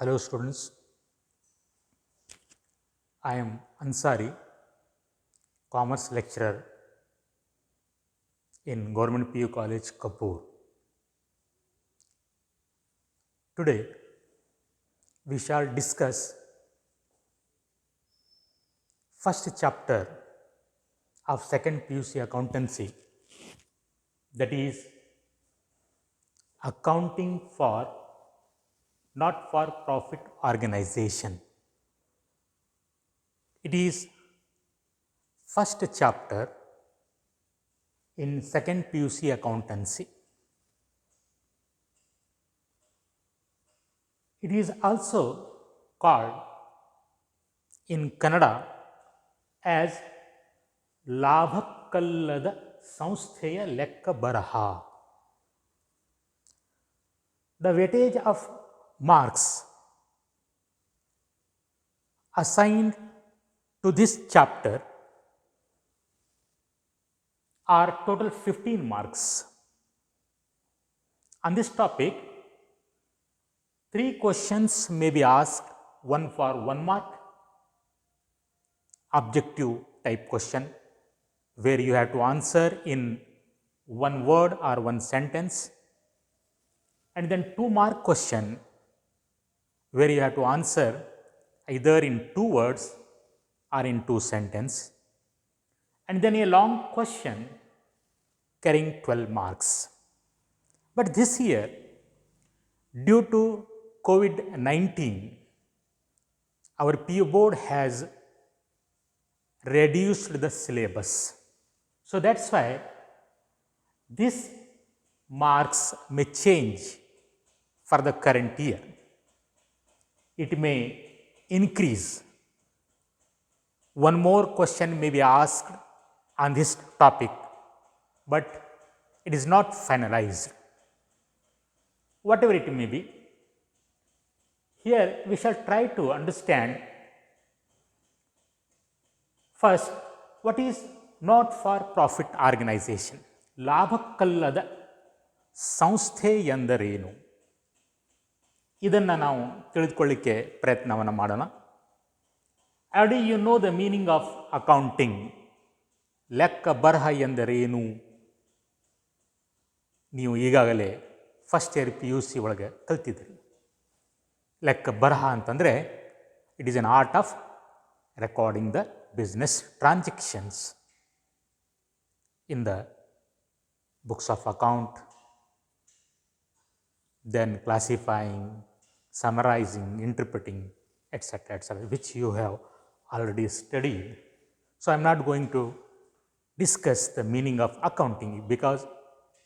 Hello students, I am Ansari, commerce lecturer in Government PU College, Kapur. Today we shall discuss first chapter of second PUC accountancy, that is accounting for not for profit organization. It is first chapter in second PUC accountancy. It is also called in Kannada as ಲಾಭಕ್ಕಲ್ಲದ ಸಂಸ್ಥೆಯ ಲೆಕ್ಕ ಬರಹ. The weightage of marks assigned to this chapter are total 15 marks. On this topic, 3 questions may be asked, one for 1 mark, objective type question, where you have to answer in 1 word or 1 sentence, and then 2 mark question where you have to answer either in 2 words or in 2 sentences, and then a long question carrying 12 marks. But this year, due to COVID-19, our PU board has reduced the syllabus. So that's why these marks may change for the current year. It may increase. One more question may be asked on this topic, but it is not finalized. Whatever it may be, here we shall try to understand first what is not for profit organization. ಲಾಭಕ್ಕಲ್ಲದ ಸಂಸ್ಥೆ ಎಂದರೇನು? ಇದನ್ನು ನಾವು ತಿಳಿದುಕೊಳ್ಳಿಕ್ಕೆ ಪ್ರಯತ್ನವನ್ನು ಮಾಡೋಣ. Already you know the meaning of accounting. ಲೆಕ್ಕ ಬರಹ ಎಂದರೇನು? ನೀವು ಈಗಾಗಲೇ ಫಸ್ಟ್ ಇಯರ್ PUC ಒಳಗೆ ಕಲ್ತಿದ್ರಿ. ಲೆಕ್ಕ ಬರಹ ಅಂತಂದರೆ it is an art of recording the business transactions in the books of account, then classifying, summarizing, interpreting, etc., which you have already studied. So I am not going to discuss the meaning of accounting because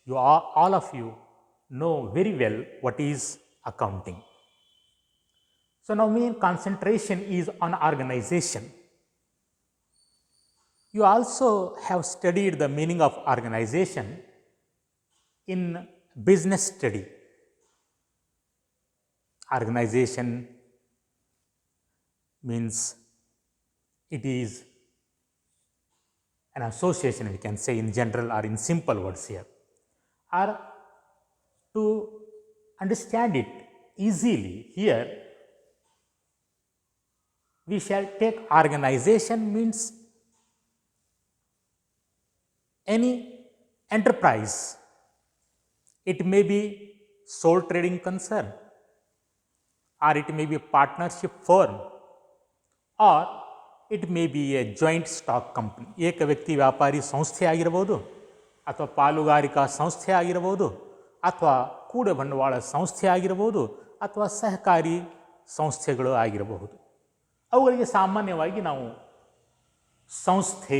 you are, all of you know very well what is accounting. So now main concentration is on organization. You also have studied the meaning of organization in business study. Organization means it is an association, we can say in general or in simple words here. Or to understand it easily here, we shall take organization means any enterprise. It may be sole trading concern, or it may be a partnership firm, or it may be a joint stock company. ಏಕ ವ್ಯಕ್ತಿ ವ್ಯಾಪಾರಿ ಸಂಸ್ಥೆ ಆಗಿರಬಹುದು, ಅಥವಾ ಪಾಲುಗಾರಿಕಾ ಸಂಸ್ಥೆ ಆಗಿರಬಹುದು, ಅಥವಾ ಕೂಡ ಬಂಡವಾಳ ಸಂಸ್ಥೆ ಆಗಿರಬಹುದು, ಅಥವಾ ಸಹಕಾರಿ ಸಂಸ್ಥೆಗಳು ಆಗಿರಬಹುದು. ಅವುಗಳಿಗೆ ಸಾಮಾನ್ಯವಾಗಿ ನಾವು ಸಂಸ್ಥೆ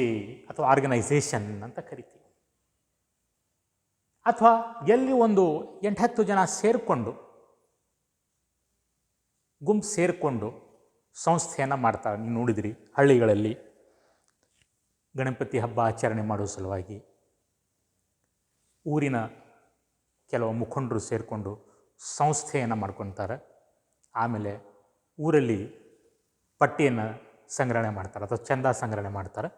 ಅಥವಾ ಆರ್ಗನೈಸೇಷನ್ ಅಂತ ಕರಿತೀವಿ. ಅಥವಾ ಎಲ್ಲಿ ಒಂದು 8-10 ಜನ ಸೇರಿಕೊಂಡು ಗುಂಪು ಸೇರಿಕೊಂಡು ಸಂಸ್ಥೆಯನ್ನು ಮಾಡ್ತಾರೆ. ನೀವು ನೋಡಿದಿರಿ ಹಳ್ಳಿಗಳಲ್ಲಿ ಗಣಪತಿ ಹಬ್ಬ ಆಚರಣೆ ಮಾಡುವ ಸಲುವಾಗಿ ಊರಿನ ಕೆಲವು ಮುಖಂಡರು ಸೇರಿಕೊಂಡು ಸಂಸ್ಥೆಯನ್ನು ಮಾಡ್ಕೊತಾರೆ. ಆಮೇಲೆ ಊರಲ್ಲಿ ಪಟ್ಟಿಯನ್ನು ಸಂಗ್ರಹಣೆ ಮಾಡ್ತಾರೆ ಅಥವಾ ಚಂದ ಸಂಗ್ರಹಣೆ ಮಾಡ್ತಾರೆ.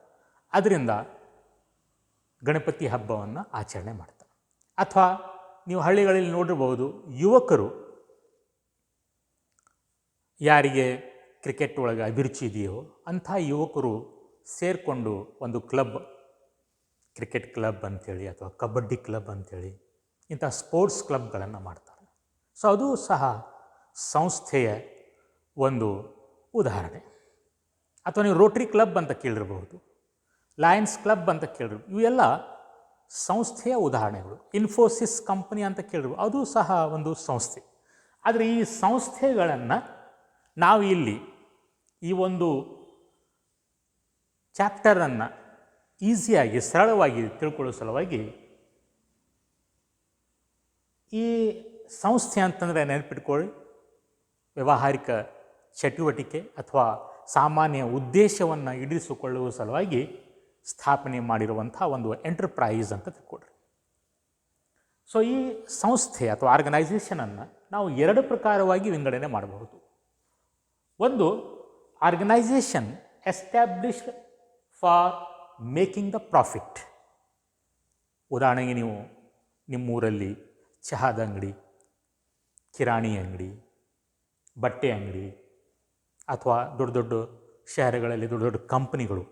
ಅದರಿಂದ ಗಣಪತಿ ಹಬ್ಬವನ್ನು ಆಚರಣೆ ಮಾಡ್ತಾರೆ. ಅಥವಾ ನೀವು ಹಳ್ಳಿಗಳಲ್ಲಿ ನೋಡಿರ್ಬೋದು, ಯುವಕರು ಯಾರಿಗೆ ಕ್ರಿಕೆಟ್ ಒಳಗೆ ಅಭಿರುಚಿ ಇದೆಯೋ ಅಂಥ ಯುವಕರು ಸೇರಿಕೊಂಡು ಒಂದು ಕ್ಲಬ್, ಕ್ರಿಕೆಟ್ ಕ್ಲಬ್ ಅಂಥೇಳಿ ಅಥವಾ ಕಬಡ್ಡಿ ಕ್ಲಬ್ ಅಂಥೇಳಿ ಇಂಥ ಸ್ಪೋರ್ಟ್ಸ್ ಕ್ಲಬ್ಗಳನ್ನು ಮಾಡ್ತಾರೆ. ಸೊ ಅದು ಸಹ ಸಂಸ್ಥೆಯ ಒಂದು ಉದಾಹರಣೆ. ಅಥವಾ ನೀವು ರೋಟ್ರಿ ಕ್ಲಬ್ ಅಂತ ಕೇಳಿರಬಹುದು, ಲಯನ್ಸ್ ಕ್ಲಬ್ ಅಂತ ಕೇಳಿರ್ಬೋದು. ಇವೆಲ್ಲ ಸಂಸ್ಥೆಯ ಉದಾಹರಣೆಗಳು. ಇನ್ಫೋಸಿಸ್ ಕಂಪನಿ ಅಂತ ಕೇಳಿರ್ಬೋದು, ಅದು ಸಹ ಒಂದು ಸಂಸ್ಥೆ. ಆದರೆ ಈ ಸಂಸ್ಥೆಗಳನ್ನು ನಾವು ಇಲ್ಲಿ ಈ ಒಂದು ಚಾಪ್ಟರನ್ನು ಈಸಿಯಾಗಿ ಸರಳವಾಗಿ ತಿಳ್ಕೊಳ್ಳೋ ಸಲುವಾಗಿ ಈ ಸಂಸ್ಥೆ ಅಂತಂದರೆ ನೆನಪಿಟ್ಕೊಳ್ಳಿ, ವ್ಯಾವಹಾರಿಕ ಚಟುವಟಿಕೆ ಅಥವಾ ಸಾಮಾನ್ಯ ಉದ್ದೇಶವನ್ನು ಈಡೇರಿಸಿಕೊಳ್ಳುವ ಸಲುವಾಗಿ ಸ್ಥಾಪನೆ ಮಾಡಿರುವಂಥ ಒಂದು ಎಂಟರ್ಪ್ರೈಸ್ ಅಂತ ತಿಳ್ಕೊಳ್ರಿ. ಸೊ ಈ ಸಂಸ್ಥೆ ಅಥವಾ ಆರ್ಗನೈಸೇಷನನ್ನು ನಾವು ಎರಡು ಪ್ರಕಾರವಾಗಿ ವಿಂಗಡಣೆ ಮಾಡಬಹುದು. ಒಂದು, organisation established for making the profit. ಉದಾಹರಣೆಗೆ ನೀವು ನಿಮ್ಮೂರಲ್ಲಿ ಚಹಾದ ಅಂಗಡಿ, ಕಿರಾಣಿ ಅಂಗಡಿ, ಬಟ್ಟೆ ಅಂಗಡಿ ಅಥವಾ ದೊಡ್ಡ ದೊಡ್ಡ ಶಹರಗಳಲ್ಲಿ ದೊಡ್ಡ ದೊಡ್ಡ ಕಂಪ್ನಿಗಳು,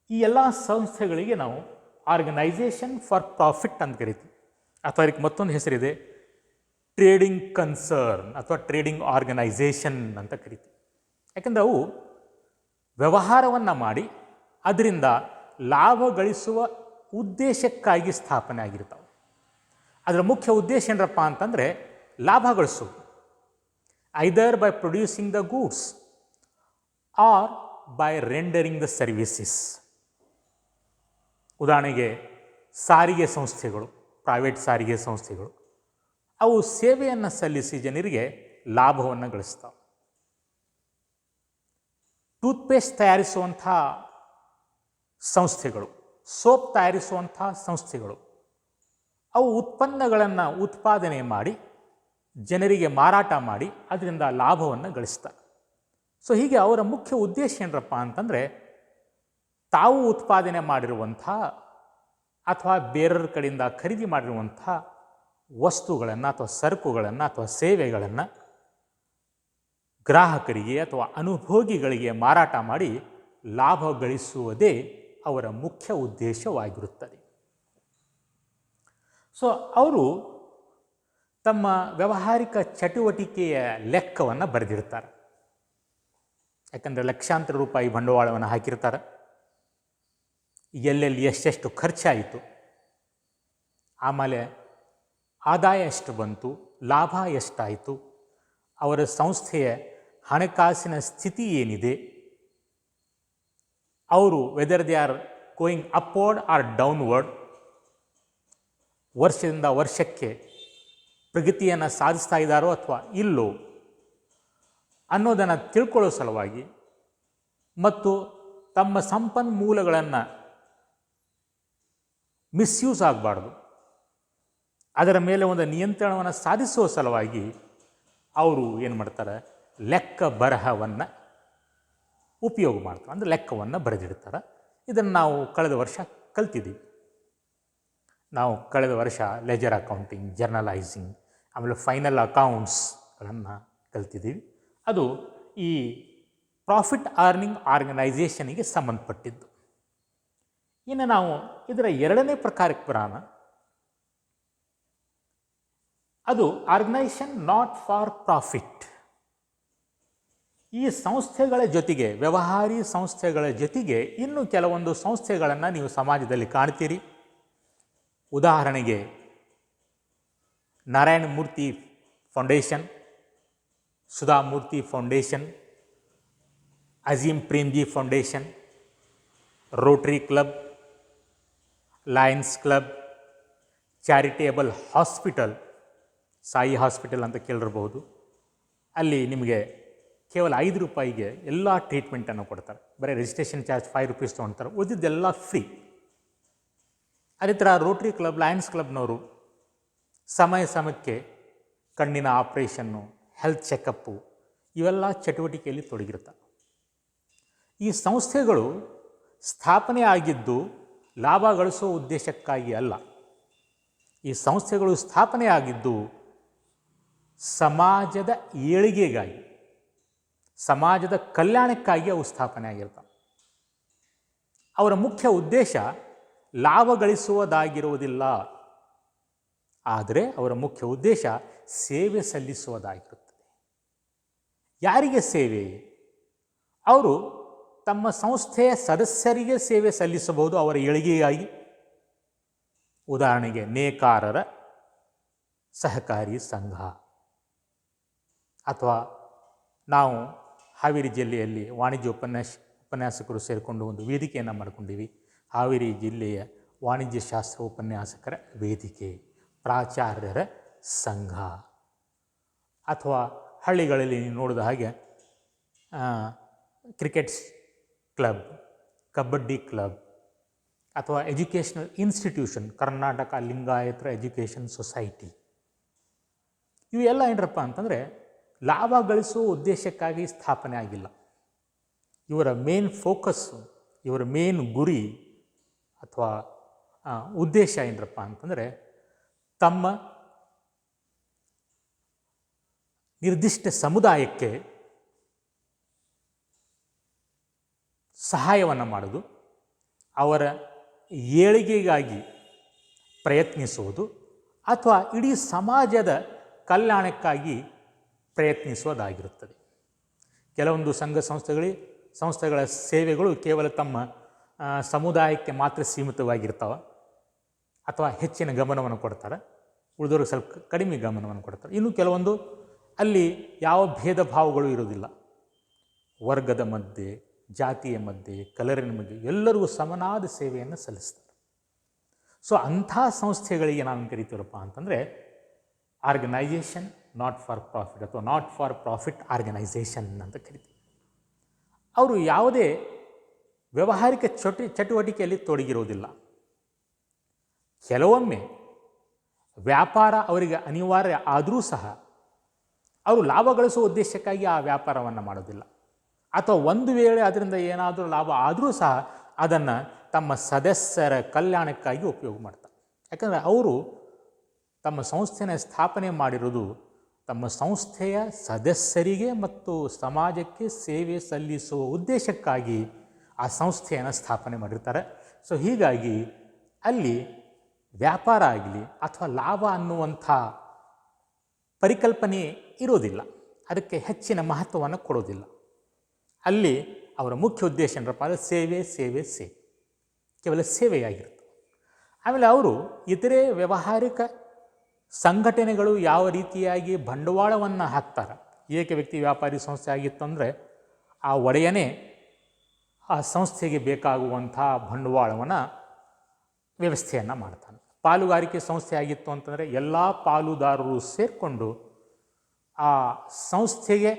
ಈ ಎಲ್ಲ ಸಂಸ್ಥೆಗಳಿಗೆ ನಾವು ಆರ್ಗನೈಸೇಷನ್ ಫಾರ್ ಪ್ರಾಫಿಟ್ ಅಂತ ಕರಿತೀವಿ. ಅಥವಾ ಅದಕ್ಕೆ ಮತ್ತೊಂದು ಹೆಸರಿದೆ, ಟ್ರೇಡಿಂಗ್ ಕನ್ಸರ್ನ್ ಅಥವಾ ಟ್ರೇಡಿಂಗ್ ಆರ್ಗನೈಸೇಷನ್ ಅಂತ ಕರಿತೀವಿ. ಯಾಕಂದರೆ ಅವು ವ್ಯವಹಾರವನ್ನು ಮಾಡಿ ಅದರಿಂದ ಲಾಭ ಗಳಿಸುವ ಉದ್ದೇಶಕ್ಕಾಗಿ ಸ್ಥಾಪನೆ ಆಗಿರ್ತಾವೆ. ಅದರ ಮುಖ್ಯ ಉದ್ದೇಶ ಏನಪ್ಪ ಅಂತಂದರೆ ಲಾಭ ಗಳಿಸೋದು, either by producing the goods or by rendering the services. ಉದಾಹರಣೆಗೆ ಸಾರಿಗೆ ಸಂಸ್ಥೆಗಳು, ಪ್ರೈವೇಟ್ ಸಾರಿಗೆ ಸಂಸ್ಥೆಗಳು, ಅವು ಸೇವೆಯನ್ನು ಸಲ್ಲಿಸಿ ಜನರಿಗೆ ಲಾಭವನ್ನು ಗಳಿಸ್ತಾವೆ. ಟೂತ್ಪೇಸ್ಟ್ ತಯಾರಿಸುವಂಥ ಸಂಸ್ಥೆಗಳು, ಸೋಪ್ ತಯಾರಿಸುವಂಥ ಸಂಸ್ಥೆಗಳು, ಅವು ಉತ್ಪನ್ನಗಳನ್ನು ಉತ್ಪಾದನೆ ಮಾಡಿ ಜನರಿಗೆ ಮಾರಾಟ ಮಾಡಿ ಅದರಿಂದ ಲಾಭವನ್ನು ಗಳಿಸ್ತಾರೆ. ಸೊ ಹೀಗೆ ಅವರ ಮುಖ್ಯ ಉದ್ದೇಶ ಏನರಪ್ಪ ಅಂತಂದರೆ ತಾವು ಉತ್ಪಾದನೆ ಮಾಡಿರುವಂಥ ಅಥವಾ ಬೇರೆಯವ್ರ ಕಡೆಯಿಂದ ಖರೀದಿ ಮಾಡಿರುವಂಥ ವಸ್ತುಗಳನ್ನು ಅಥವಾ ಸರಕುಗಳನ್ನು ಅಥವಾ ಸೇವೆಗಳನ್ನು ಗ್ರಾಹಕರಿಗೆ ಅಥವಾ ಅನುಭೋಗಿಗಳಿಗೆ ಮಾರಾಟ ಮಾಡಿ ಲಾಭ ಗಳಿಸುವುದೇ ಅವರ ಮುಖ್ಯ ಉದ್ದೇಶವಾಗಿರುತ್ತದೆ. ಸೊ ಅವರು ತಮ್ಮ ವ್ಯಾವಹಾರಿಕ ಚಟುವಟಿಕೆಯ ಲೆಕ್ಕವನ್ನು ಬರೆದಿರ್ತಾರೆ. ಯಾಕಂದರೆ ಲಕ್ಷಾಂತರ ರೂಪಾಯಿ ಬಂಡವಾಳವನ್ನು ಹಾಕಿರ್ತಾರೆ, ಎಲ್ಲೆಲ್ಲಿ ಎಷ್ಟೆಷ್ಟು ಖರ್ಚಾಯಿತು, ಆಮೇಲೆ ಆದಾಯ ಎಷ್ಟು ಬಂತು, ಲಾಭ ಎಷ್ಟಾಯಿತು, ಅವರ ಸಂಸ್ಥೆಯ ಹಣಕಾಸಿನ ಸ್ಥಿತಿ ಏನಿದೆ, ಅವರು whether they are going upward or downward, ವರ್ಷದಿಂದ ವರ್ಷಕ್ಕೆ ಪ್ರಗತಿಯನ್ನು ಸಾಧಿಸ್ತಾ ಇದ್ದಾರೋ ಅಥವಾ ಇಲ್ಲೋ ಅನ್ನೋದನ್ನು ತಿಳ್ಕೊಳ್ಳೋ ಸಲುವಾಗಿ ಮತ್ತು ತಮ್ಮ ಸಂಪನ್ಮೂಲಗಳನ್ನು ಮಿಸ್ಯೂಸ್ ಆಗಬಾರ್ದು, ಅದರ ಮೇಲೆ ಒಂದು ನಿಯಂತ್ರಣವನ್ನು ಸಾಧಿಸುವ ಸಲುವಾಗಿ ಅವರು ಏನು ಮಾಡ್ತಾರೆ, ಲೆಕ್ಕ ಬರಹವನ್ನು ಉಪಯೋಗ ಮಾಡ್ತಾರೆ, ಅಂದರೆ ಲೆಕ್ಕವನ್ನು ಬರೆದಿಡ್ತಾರೆ. ಇದನ್ನು ನಾವು ಕಳೆದ ವರ್ಷ ಕಲ್ತಿದ್ದೀವಿ. ನಾವು ಕಳೆದ ವರ್ಷ ಲೆಜರ್ ಅಕೌಂಟಿಂಗ್, ಜರ್ನಲೈಸಿಂಗ್, ಆಮೇಲೆ ಫೈನಲ್ ಅಕೌಂಟ್ಸ್ಗಳನ್ನು ಕಲ್ತಿದ್ದೀವಿ. ಅದು ಈ ಪ್ರಾಫಿಟ್ ಅರ್ನಿಂಗ್ ಆರ್ಗನೈಸೇಷನಿಗೆ ಸಂಬಂಧಪಟ್ಟಿದ್ದು. ಇನ್ನು ನಾವು ಇದರ ಎರಡನೇ ಪ್ರಕಾರಕ್ಕೆ ಬರೋಣ. ಅದು ಆರ್ಗನೈಸೇಷನ್ ನಾಟ್ ಫಾರ್ ಪ್ರಾಫಿಟ್. ಈ ಸಂಸ್ಥೆಗಳ ಜೊತೆಗೆ, ವ್ಯವಹಾರಿ ಸಂಸ್ಥೆಗಳ ಜೊತೆಗೆ ಇನ್ನೂ ಕೆಲವೊಂದು ಸಂಸ್ಥೆಗಳನ್ನು ನೀವು ಸಮಾಜದಲ್ಲಿ ಕಾಣ್ತೀರಿ. ಉದಾಹರಣೆಗೆ Narayana Murthy foundation, Sudha Murthy foundation, Azim Premji foundation, Rotary club, Lions club, charitable hospital, Sai hospital ಅಂತ ಕೇಳಿರಬಹುದು. ಅಲ್ಲಿ ನಿಮಗೆ ಕೇವಲ 5 ರೂಪಾಯಿಗೆ ಎಲ್ಲ ಟ್ರೀಟ್ಮೆಂಟನ್ನು ಕೊಡ್ತಾರೆ. ಬರೀ ರಿಜಿಸ್ಟ್ರೇಷನ್ ಚಾರ್ಜ್ 5 ರೂಪೀಸ್ ತೊಗೊಳ್ತಾರೆ, ಉಳಿದಿದ್ದೆಲ್ಲ ಫ್ರೀ. ಅದೇ ಥರ ರೋಟರಿ ಕ್ಲಬ್, ಲಯನ್ಸ್ ಕ್ಲಬ್ನವರು ಸಮಯಕ್ಕೆ ಕಣ್ಣಿನ ಆಪ್ರೇಷನ್ನು, ಹೆಲ್ತ್ ಚೆಕಪ್ಪು, ಇವೆಲ್ಲ ಚಟುವಟಿಕೆಯಲ್ಲಿ ತೊಡಗಿರ್ತಾರೆ. ಈ ಸಂಸ್ಥೆಗಳು ಸ್ಥಾಪನೆ ಆಗಿದ್ದು ಲಾಭ ಗಳಿಸೋ ಉದ್ದೇಶಕ್ಕಾಗಿ ಅಲ್ಲ. ಈ ಸಂಸ್ಥೆಗಳು ಸ್ಥಾಪನೆ ಆಗಿದ್ದು ಸಮಾಜದ ಏಳಿಗೆಗಾಗಿ, ಸಮಾಜದ ಕಲ್ಯಾಣಕ್ಕಾಗಿ ಅವು ಸ್ಥಾಪನೆ ಆಗಿರ್ತವೆ. ಅವರ ಮುಖ್ಯ ಉದ್ದೇಶ ಲಾಭ ಗಳಿಸುವುದಾಗಿರುವುದಿಲ್ಲ, ಆದರೆ ಅವರ ಮುಖ್ಯ ಉದ್ದೇಶ ಸೇವೆ ಸಲ್ಲಿಸುವುದಾಗಿರುತ್ತದೆ. ಯಾರಿಗೆ ಸೇವೆ? ಅವರು ತಮ್ಮ ಸಂಸ್ಥೆಯ ಸದಸ್ಯರಿಗೆ ಸೇವೆ ಸಲ್ಲಿಸಬಹುದು ಅವರ ಏಳಿಗೆಗಾಗಿ. ಉದಾಹರಣೆಗೆ ನೇಕಾರರ ಸಹಕಾರಿ ಸಂಘ, ಅಥವಾ ನಾವು ಹಾವೇರಿ ಜಿಲ್ಲೆಯಲ್ಲಿ ವಾಣಿಜ್ಯ ಉಪನ್ಯಾಸಕರು ಸೇರಿಕೊಂಡು ಒಂದು ವೇದಿಕೆಯನ್ನು ಮಾಡಿಕೊಂಡಿವಿ. ಹಾವೇರಿ ಜಿಲ್ಲೆಯ ವಾಣಿಜ್ಯ ಶಾಸ್ತ್ರ ಉಪನ್ಯಾಸಕರ ವೇದಿಕೆ, ಪ್ರಾಚಾರ್ಯರ ಸಂಘ, ಅಥವಾ ಹಳ್ಳಿಗಳಲ್ಲಿ ನೋಡಿದ ಹಾಗೆ ಕ್ರಿಕೆಟ್ಸ್ ಕ್ಲಬ್, ಕಬಡ್ಡಿ ಕ್ಲಬ್, ಅಥವಾ ಎಜುಕೇಷನಲ್ ಇನ್ಸ್ಟಿಟ್ಯೂಷನ್, ಕರ್ನಾಟಕ ಲಿಂಗಾಯತರ ಎಜುಕೇಷನ್ ಸೊಸೈಟಿ. ಇವೆಲ್ಲ ಏನರಪ್ಪ ಅಂತಂದರೆ ಲಾಭ ಗಳಿಸುವ ಉದ್ದೇಶಕ್ಕಾಗಿ ಸ್ಥಾಪನೆ ಆಗಿಲ್ಲ. ಇವರ ಮೇನ್ ಫೋಕಸ್ಸು, ಇವರ ಮೇನ್ ಗುರಿ ಅಥವಾ ಉದ್ದೇಶ ಏನರಪ್ಪ ಅಂತಂದರೆ ತಮ್ಮ ನಿರ್ದಿಷ್ಟ ಸಮುದಾಯಕ್ಕೆ ಸಹಾಯವನ್ನು ಮಾಡೋದು, ಅವರ ಏಳಿಗೆಗಾಗಿ ಪ್ರಯತ್ನಿಸುವುದು, ಅಥವಾ ಇಡೀ ಸಮಾಜದ ಕಲ್ಯಾಣಕ್ಕಾಗಿ ಪ್ರಯತ್ನಿಸುವುದಾಗಿರುತ್ತದೆ. ಕೆಲವೊಂದು ಸಂಸ್ಥೆಗಳ ಸೇವೆಗಳು ಕೇವಲ ತಮ್ಮ ಸಮುದಾಯಕ್ಕೆ ಮಾತ್ರ ಸೀಮಿತವಾಗಿರ್ತಾವೆ, ಅಥವಾ ಹೆಚ್ಚಿನ ಗಮನವನ್ನು ಕೊಡ್ತಾರೆ, ಉಳಿದವ್ರಿಗೆ ಸ್ವಲ್ಪ ಕಡಿಮೆ ಗಮನವನ್ನು ಕೊಡ್ತಾರೆ. ಇನ್ನು ಕೆಲವೊಂದು ಅಲ್ಲಿ ಯಾವ ಭೇದ ಭಾವಗಳು ಇರೋದಿಲ್ಲ. ವರ್ಗದ ಮಧ್ಯೆ, ಜಾತಿಯ ಮಧ್ಯೆ, ಕಲರಿನ ಮಧ್ಯೆ ಎಲ್ಲರಿಗೂ ಸಮನಾದ ಸೇವೆಯನ್ನು ಸಲ್ಲಿಸ್ತಾರೆ. ಸೊ ಅಂಥ ಸಂಸ್ಥೆಗಳಿಗೆ ನಾವು ಕರಿತೀವಪ್ಪ ಅಂತಂದರೆ ಆರ್ಗನೈಜೇಷನ್ ನಾಟ್ ಫಾರ್ ಪ್ರಾಫಿಟ್, ಅಥವಾ ನಾಟ್ ಫಾರ್ ಪ್ರಾಫಿಟ್ ಆರ್ಗನೈಜೇಷನ್ ಅಂತ ಕರಿತೀವಿ. ಅವರು ಯಾವುದೇ ವ್ಯಾವಹಾರಿಕ ಚಟುವಟಿಕೆಯಲ್ಲಿ ತೊಡಗಿರುವುದಿಲ್ಲ. ಕೆಲವೊಮ್ಮೆ ವ್ಯಾಪಾರ ಅವರಿಗೆ ಅನಿವಾರ್ಯ ಆದರೂ ಸಹ ಅವರು ಲಾಭ ಗಳಿಸುವ ಉದ್ದೇಶಕ್ಕಾಗಿ ಆ ವ್ಯಾಪಾರವನ್ನು ಮಾಡೋದಿಲ್ಲ, ಅಥವಾ ಒಂದು ವೇಳೆ ಅದರಿಂದ ಏನಾದರೂ ಲಾಭ ಆದರೂ ಸಹ ಅದನ್ನು ತಮ್ಮ ಸದಸ್ಯರ ಕಲ್ಯಾಣಕ್ಕಾಗಿ ಉಪಯೋಗ ಮಾಡ್ತಾರೆ. ಯಾಕಂದರೆ ಅವರು ತಮ್ಮ ಸಂಸ್ಥೆಯನ್ನು ಸ್ಥಾಪನೆ ಮಾಡಿರೋದು ತಮ್ಮ ಸಂಸ್ಥೆಯ ಸದಸ್ಯರಿಗೆ ಮತ್ತು ಸಮಾಜಕ್ಕೆ ಸೇವೆ ಸಲ್ಲಿಸುವ ಉದ್ದೇಶಕ್ಕಾಗಿ ಆ ಸಂಸ್ಥೆಯನ್ನು ಸ್ಥಾಪನೆ ಮಾಡಿರ್ತಾರೆ. ಸೊ ಹೀಗಾಗಿ ಅಲ್ಲಿ ವ್ಯಾಪಾರ ಆಗಲಿ ಅಥವಾ ಲಾಭ ಅನ್ನುವಂಥ ಪರಿಕಲ್ಪನೆ ಇರೋದಿಲ್ಲ, ಅದಕ್ಕೆ ಹೆಚ್ಚಿನ ಮಹತ್ವವನ್ನು ಕೊಡೋದಿಲ್ಲ. ಅಲ್ಲಿ ಅವರ ಮುಖ್ಯ ಉದ್ದೇಶ ಏನಪ್ಪ ಅಂದರೆ ಸೇವೆ ಸೇವೆ ಸೇವೆ, ಕೇವಲ ಸೇವೆಯಾಗಿರುತ್ತೆ. ಆಮೇಲೆ ಅವರು ಇತರೆ ವ್ಯಾವಹಾರಿಕ ಸಂಘಟನೆಗಳು ಯಾವ ರೀತಿಯಾಗಿ ಬಂಡವಾಳವನ್ನು ಹಾಕ್ತಾರೆ, ಏಕ ವ್ಯಕ್ತಿ ವ್ಯಾಪಾರಿ ಸಂಸ್ಥೆ ಆಗಿತ್ತು ಅಂದರೆ ಆ ಒಡೆಯನೇ ಆ ಸಂಸ್ಥೆಗೆ ಬೇಕಾಗುವಂಥ ಬಂಡವಾಳವನ್ನು ವ್ಯವಸ್ಥೆಯನ್ನು ಮಾಡ್ತಾನೆ. ಪಾಲುಗಾರಿಕೆ ಸಂಸ್ಥೆ ಆಗಿತ್ತು ಅಂತಂದರೆ ಎಲ್ಲ ಪಾಲುದಾರರು ಸೇರಿಕೊಂಡು ಆ ಸಂಸ್ಥೆಗೆ